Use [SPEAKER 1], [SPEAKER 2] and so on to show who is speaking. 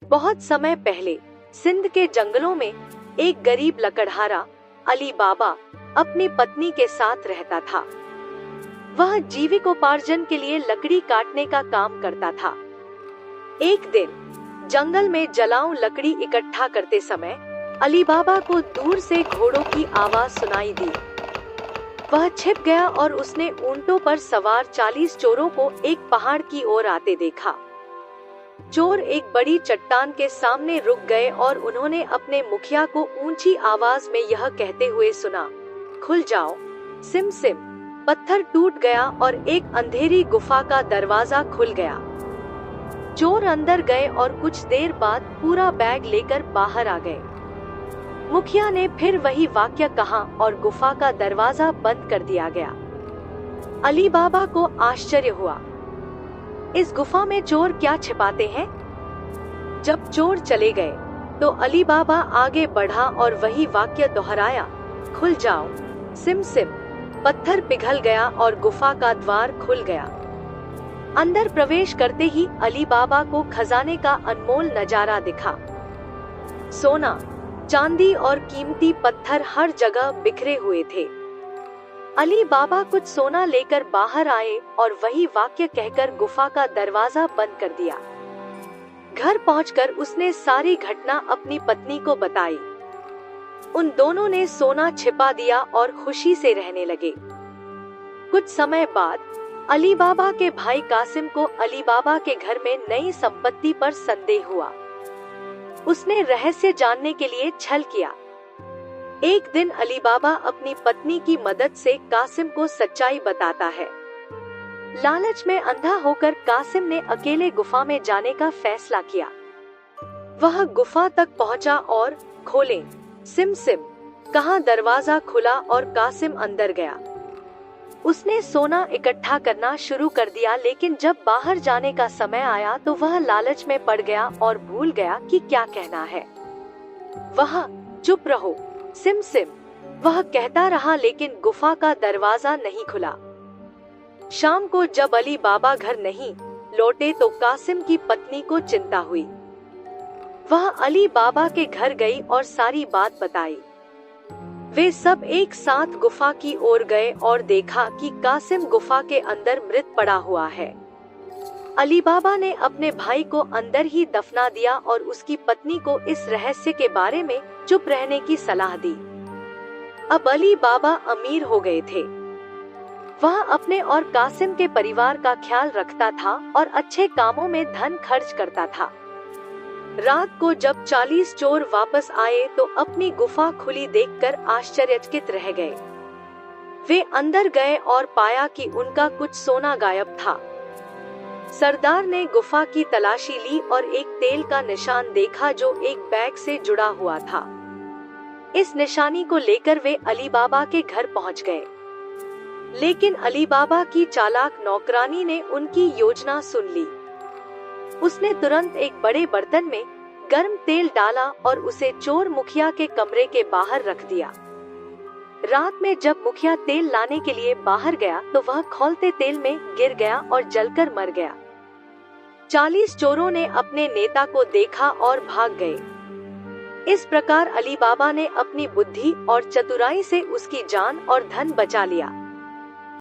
[SPEAKER 1] बहुत समय पहले सिंध के जंगलों में एक गरीब लकड़हारा अली बाबा अपनी पत्नी के साथ रहता था। वह जीविकोपार्जन के लिए लकड़ी काटने का काम करता था। एक दिन जंगल में जलाऊ लकड़ी इकट्ठा करते समय अली बाबा को दूर से घोड़ों की आवाज सुनाई दी। वह छिप गया और उसने ऊंटों पर सवार 40 चोरों को एक पहाड़ की ओर आते देखा। चोर एक बड़ी चट्टान के सामने रुक गए और उन्होंने अपने मुखिया को ऊंची आवाज में यह कहते हुए सुना, खुल जाओ सिम सिम। पत्थर टूट गया और एक अंधेरी गुफा का दरवाजा खुल गया। चोर अंदर गए और कुछ देर बाद पूरा बैग लेकर बाहर आ गए। मुखिया ने फिर वही वाक्य कहा और गुफा का दरवाजा बंद कर दिया गया। अली बाबा को आश्चर्य हुआ, इस गुफा में चोर क्या छिपाते हैं? जब चोर चले गए तो अली बाबा आगे बढ़ा और वही वाक्य दोहराया, खुल जाओ सिम सिम। पत्थर पिघल गया और गुफा का द्वार खुल गया। अंदर प्रवेश करते ही अली बाबा को खजाने का अनमोल नजारा दिखा। सोना, चांदी और कीमती पत्थर हर जगह बिखरे हुए थे। अली बाबा कुछ सोना लेकर बाहर आए और वही वाक्य कहकर गुफा का दरवाजा बंद कर दिया। घर पहुंचकर उसने सारी घटना अपनी पत्नी को बताई। उन दोनों ने सोना छिपा दिया और खुशी से रहने लगे। कुछ समय बाद अली बाबा के भाई कासिम को अली बाबा के घर में नई संपत्ति पर संदेह हुआ। उसने रहस्य जानने के लिए छल किया। एक दिन अली बाबा अपनी पत्नी की मदद से कासिम को सच्चाई बताता है। लालच में अंधा होकर कासिम ने अकेले गुफा में जाने का फैसला किया। वह गुफा तक पहुंचा और खोले सिम सिम कहा। दरवाजा खुला और कासिम अंदर गया। उसने सोना इकट्ठा करना शुरू कर दिया, लेकिन जब बाहर जाने का समय आया तो वह लालच में पड़ गया और भूल गया कि क्या कहना है। वह चुप रहो सिम सिम वह कहता रहा, लेकिन गुफा का दरवाजा नहीं खुला। शाम को जब अली बाबा घर नहीं लौटे तो कासिम की पत्नी को चिंता हुई। वह अली बाबा के घर गई और सारी बात बताई। वे सब एक साथ गुफा की ओर गए और देखा कि कासिम गुफा के अंदर मृत पड़ा हुआ है। अली बाबा ने अपने भाई को अंदर ही दफना दिया और उसकी पत्नी को इस रहस्य के बारे में चुप रहने की सलाह दी। अब अली बाबा अमीर हो गए थे। वह अपने और कासिम के परिवार का ख्याल रखता था और अच्छे कामों में धन खर्च करता था। रात को जब 40 चोर वापस आए तो अपनी गुफा खुली देखकर आश्चर्यचकित रह गए। वे अंदर गए और पाया कि उनका कुछ सोना गायब था। सरदार ने गुफा की तलाशी ली और एक तेल का निशान देखा जो एक बैग से जुड़ा हुआ था। इस निशानी को लेकर वे अली बाबा के घर पहुंच गए, लेकिन अली बाबा की चालाक नौकरानी ने उनकी योजना सुन ली। उसने तुरंत एक बड़े बर्तन में गर्म तेल डाला और उसे चोर मुखिया के कमरे के बाहर रख दिया। रात में जब मुखिया तेल लाने के लिए बाहर गया तो वह खौलते तेल में गिर गया और जलकर मर गया। 40 चोरों ने अपने नेता को देखा और भाग गए। इस प्रकार अली बाबा ने अपनी बुद्धि और चतुराई से उसकी जान और धन बचा लिया।